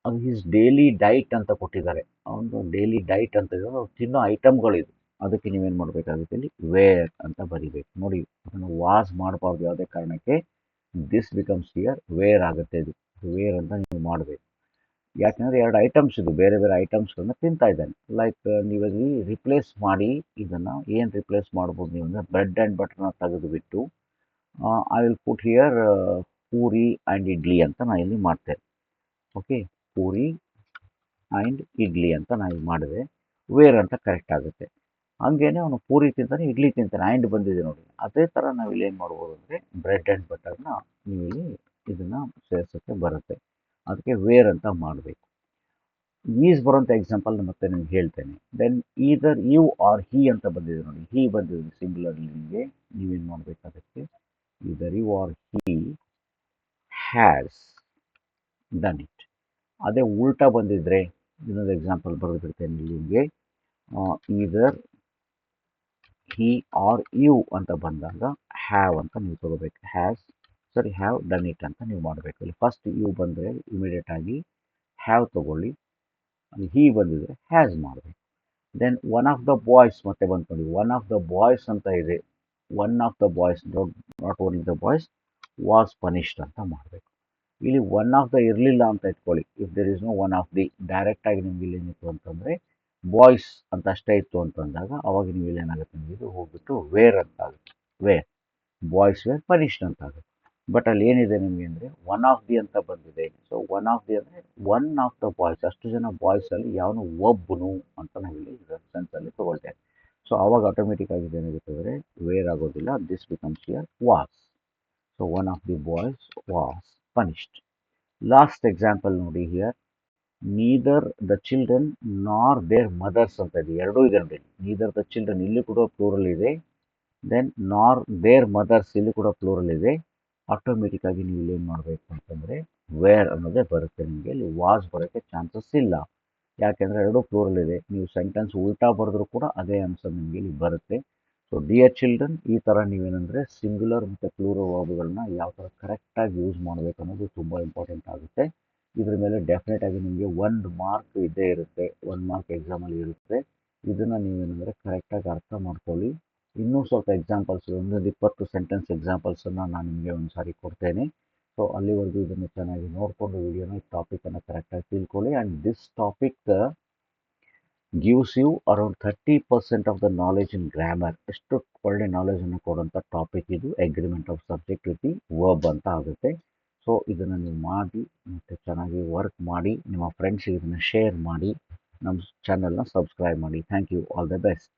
ಅದು ಹಿಸ್ ಡೈಲಿ ಡೈಟ್ ಅಂತ ಕೊಟ್ಟಿದ್ದಾರೆ. ಅವನು ಡೈಲಿ ಡೈಟ್ ಅಂತ ಇದೆ, ಅವ್ರು ತಿನ್ನೋ ಐಟಮ್ಗಳಿದು. ಅದಕ್ಕೆ ನೀವೇನು ಮಾಡಬೇಕಾಗುತ್ತೆ, ಇಲ್ಲಿ ವೇರ್ ಅಂತ ಬರಿಬೇಕು. ನೋಡಿ, ಅದನ್ನು ವಾಸ್ ಮಾಡಬಾರ್ದು ಯಾವುದೇ ಕಾರಣಕ್ಕೆ. ದಿಸ್ ಬಿಕಮ್ಸ್ ಹಿಯರ್ ವೇರ್ ಆಗುತ್ತೆ. ಇದು ವೇರ್ ಅಂತ ನೀವು ಮಾಡಬೇಕು. ಯಾಕೆಂದರೆ ಎರಡು ಐಟಮ್ಸ್ ಇದು, ಬೇರೆ ಬೇರೆ ಐಟಮ್ಸ್ಗಳನ್ನ ತಿಂತಾ ಇದ್ದಾನೆ. ಲೈಕ್ ನೀವಲ್ಲಿ ರಿಪ್ಲೇಸ್ ಮಾಡಿ, ಇದನ್ನು ಏನು ರಿಪ್ಲೇಸ್ ಮಾಡ್ಬೋದು ನೀವು ಅಂದರೆ ಬ್ರೆಡ್ ಆ್ಯಂಡ್ ಬಟರ್ನ ತೆಗೆದುಬಿಟ್ಟು I will put here puri and idli ಅಂತ ನಾನು ಇಲ್ಲಿ ಮಾಡ್ತೇನೆ. ಓಕೆ, ಪೂರಿ ಆ್ಯಂಡ್ ಇಡ್ಲಿ ಅಂತ ನಾನು ಇಲ್ಲಿ ಮಾಡಿದೆ, ವೇರ್ ಅಂತ ಕರೆಕ್ಟ್ ಆಗುತ್ತೆ. ಹಂಗೇನೆ ಅವನು ಪೂರಿ ತಿಂತಾನೆ, ಇಡ್ಲಿ ತಿಂತಾನೆ, ಆ್ಯಂಡ್ ಬಂದಿದೆ ನೋಡಿ. ಅದೇ ಥರ ನಾವು ಇಲ್ಲಿ ಏನು ಮಾಡ್ಬೋದು ಅಂದರೆ ಬ್ರೆಡ್ ಆ್ಯಂಡ್ ಬಟರ್ನ ನೀವು ಇಲ್ಲಿ ಇದನ್ನು ಸೇರಿಸೋಕ್ಕೆ ಬರುತ್ತೆ. ಅದಕ್ಕೆ ವೇರ್ ಅಂತ ಮಾಡಬೇಕು. ಈಸ್ ಬರೋಂಥ ಎಕ್ಸಾಂಪಲ್ ಮತ್ತೆ ನಿಮ್ಗೆ ಹೇಳ್ತೇನೆ. ದೆನ್ ಈದರ್ ಯು ಆರ್ ಹಿ ಅಂತ ಬಂದಿದೆ ನೋಡಿ, ಹಿ ಬಂದಿದೆ ಸಿಂಗ್ಯುಲರ್. ನಿಮಗೆ ನೀವೇನು ಮಾಡಬೇಕು, ಅದಕ್ಕೆ either you or he has done it. ಅದೇ ಉಲ್ಟಾ ಬಂದಿದ್ರೆ ಇನ್ನೊಂದು ಎಕ್ಸಾಂಪಲ್ ಬರೆದು ಬಿಡ್ತೇನೆ ಇಲ್ಲಿ ನಿಮಗೆ. ಈದರ್ ಹಿ ಆರ್ ಯು ಅಂತ ಬಂದಾಗ ಹ್ಯಾವ್ ಅಂತ ನೀವು ತಗೋಬೇಕು. ಹ್ಯಾವ್ ಡನ್ ಇಟ್ ಅಂತ ನೀವು ಮಾಡಬೇಕು. ಇಲ್ಲಿ ಫಸ್ಟ್ ಯು ಬಂದರೆ ಇಮಿಡಿಯೇಟ್ ಆಗಿ ಹ್ಯಾವ್ ತಗೊಳ್ಳಿ, ಅಲ್ಲಿ ಹಿ ಬಂದಿದ್ರೆ ಹ್ಯಾಸ್ ಮಾಡಬೇಕು. Then one of the boys ಮತ್ತೆ ಬಂದ್ಕೊಳ್ಳಿ, ಒನ್ ಆಫ್ ದ ಬಾಯ್ಸ್ ಅಂತ ಇದೆ. One of the boys, not only the boys, was punished ಅಂತ ಮಾಡಬೇಕು. ಇಲ್ಲಿ ಒನ್ ಆಫ್ ದ ಇರಲಿಲ್ಲ ಅಂತ ಇಟ್ಕೊಳ್ಳಿ. If there is no one of the, ಡೈರೆಕ್ಟಾಗಿ ನಿಮ್ಗೆ ಇಲ್ಲಿ ಏನಿತ್ತು ಅಂತಂದರೆ ಬಾಯ್ಸ್ ಅಂತ ಅಷ್ಟೇ ಇತ್ತು ಅಂತಂದಾಗ ಅವಾಗ ನೀವು ಇಲ್ಲಿ ಏನಾಗುತ್ತೆ ನಿಮಗೆ, ಇದು ಹೋಗ್ಬಿಟ್ಟು ವೇರ್ ಅಂತ ಆಗುತ್ತೆ. ವೇರ್ ಬಾಯ್ಸ್ ವೇರ್ ಪನಿಷ್ಡ್ ಅಂತ ಆಗುತ್ತೆ. ಬಟ್ ಅಲ್ಲಿ ಏನಿದೆ ನಿಮಗೆ ಅಂದರೆ ಒನ್ ಆಫ್ ದಿ ಅಂತ ಬಂದಿದೆ. ಸೊ ಒನ್ ಆಫ್ ದಿ ಅಂದರೆ ಒನ್ ಆಫ್ ದ ಬಾಯ್ಸ್, ಅಷ್ಟು ಜನ ಬಾಯ್ಸಲ್ಲಿ ಯಾವನು ಒಬ್ಬನು ಅಂತ ನಾವಿಲ್ಲಿ ಸೆನ್ಸಲ್ಲಿ ತೊಗೊಳ್ತೇವೆ. ಸೊ ಆವಾಗ ಆಟೋಮೆಟಿಕ್ ಆಗಿ ಏನಾಗುತ್ತೆ ಅಂದರೆ ವೇರ್ ಆಗೋದಿಲ್ಲ, this becomes here was. So one of the boys was punished. Last example ನೋಡಿ ಹಿಯರ್, ನೀದರ್ ದ ಚಿಲ್ಡ್ರನ್ ನಾರ್ ದೇರ್ ಮದರ್ಸ್ ಅಂತ ಇದೆ, ಎರಡೂ ಇದೆ ನೋಡಿ. ನೀದರ್ ದ ಚಿಲ್ಡ್ರನ್ ಇಲ್ಲಿ ಕೂಡ ಪ್ಲೂರಲ್ ಇದೆ, ದೆನ್ ನಾರ್ ದೇರ್ ಮದರ್ಸ್ ಇಲ್ಲಿ ಕೂಡ ಪ್ಲೂರಲ್ ಇದೆ. ಆಟೋಮೆಟಿಕ್ ಆಗಿ ನೀವು ಇಲ್ಲಿ ಏನು ಮಾಡಬೇಕು ಅಂತಂದರೆ ವೇರ್ ಅನ್ನೋದೇ ಬರುತ್ತೆ. ನಿಮಗೆ ಇಲ್ಲಿ ವಾಸ್ ಬರೋಕ್ಕೆ ಚಾನ್ಸಸ್ ಇಲ್ಲ, ಯಾಕೆಂದರೆ ಎರಡೂ ಪ್ಲೂರಲ್ ಇದೆ. ನೀವು ಸೆಂಟೆನ್ಸ್ ಉಲ್ಟಾ ಬರೆದ್ರೂ ಕೂಡ ಅದೇ ಆನ್ಸರ್ ನಿಮಗೆ ಇಲ್ಲಿ ಬರುತ್ತೆ. ಸೊ ಡಿಯರ್ ಚಿಲ್ಡ್ರನ್, ಈ ಥರ ನೀವೇನೆಂದರೆ ಸಿಂಗ್ಯುಲರ್ ಮತ್ತು ಪ್ಲೂರಲ್ ವರ್ಬ್ಗಳನ್ನ ಯಾವ ಥರ ಕರೆಕ್ಟಾಗಿ ಯೂಸ್ ಮಾಡಬೇಕು ಅನ್ನೋದು ತುಂಬ ಇಂಪಾರ್ಟೆಂಟ್ ಆಗುತ್ತೆ. ಇದ್ರ ಮೇಲೆ ಡೆಫಿನೆಟ್ ಆಗಿ ನಿಮಗೆ 1 ಮಾರ್ಕ್ ಇದ್ದೇ ಇರುತ್ತೆ, 1 ಮಾರ್ಕ್ ಎಕ್ಸಾಮಲ್ಲಿ ಇರುತ್ತೆ. ಇದನ್ನು ನೀವೇನೆಂದರೆ ಕರೆಕ್ಟಾಗಿ ಅರ್ಥ ಮಾಡ್ಕೊಳ್ಳಿ. ಇನ್ನೂ ಸ್ವಲ್ಪ ಎಕ್ಸಾಂಪಲ್ಸ್, ಒಂದು 20 ಸೆಂಟೆನ್ಸ್ ಎಕ್ಸಾಂಪಲ್ಸನ್ನು ನಾನು ನಿಮಗೆ ಒಂದು ಸಾರಿ ಕೊಡ್ತೇನೆ. ಸೊ ಅಲ್ಲಿವರೆಗೂ ಇದನ್ನು ಚೆನ್ನಾಗಿ ನೋಡಿಕೊಂಡು ವಿಡಿಯೋನ, ಈ ಟಾಪಿಕನ್ನು ಕರೆಕ್ಟಾಗಿ ತಿಳ್ಕೊಳ್ಳಿ. And this topic gives you around 30% of the knowledge in grammar. ಎಷ್ಟು ಒಳ್ಳೆ ನಾಲೆಜನ್ನು ಕೊಡುವಂಥ ಟಾಪಿಕ್ ಇದು. Agreement of subject with the verb ಅಂತ ಆಗುತ್ತೆ. ಸೊ ಇದನ್ನು ನೀವು ಮಾಡಿ ಮತ್ತು ಚೆನ್ನಾಗಿ ವರ್ಕ್ ಮಾಡಿ, ನಿಮ್ಮ ಫ್ರೆಂಡ್ಸಿಗೆ ಇದನ್ನು ಶೇರ್ ಮಾಡಿ, ನಮ್ಮ ಚಾನಲ್ನ ಸಬ್ಸ್ಕ್ರೈಬ್ ಮಾಡಿ. Thank you. All the best.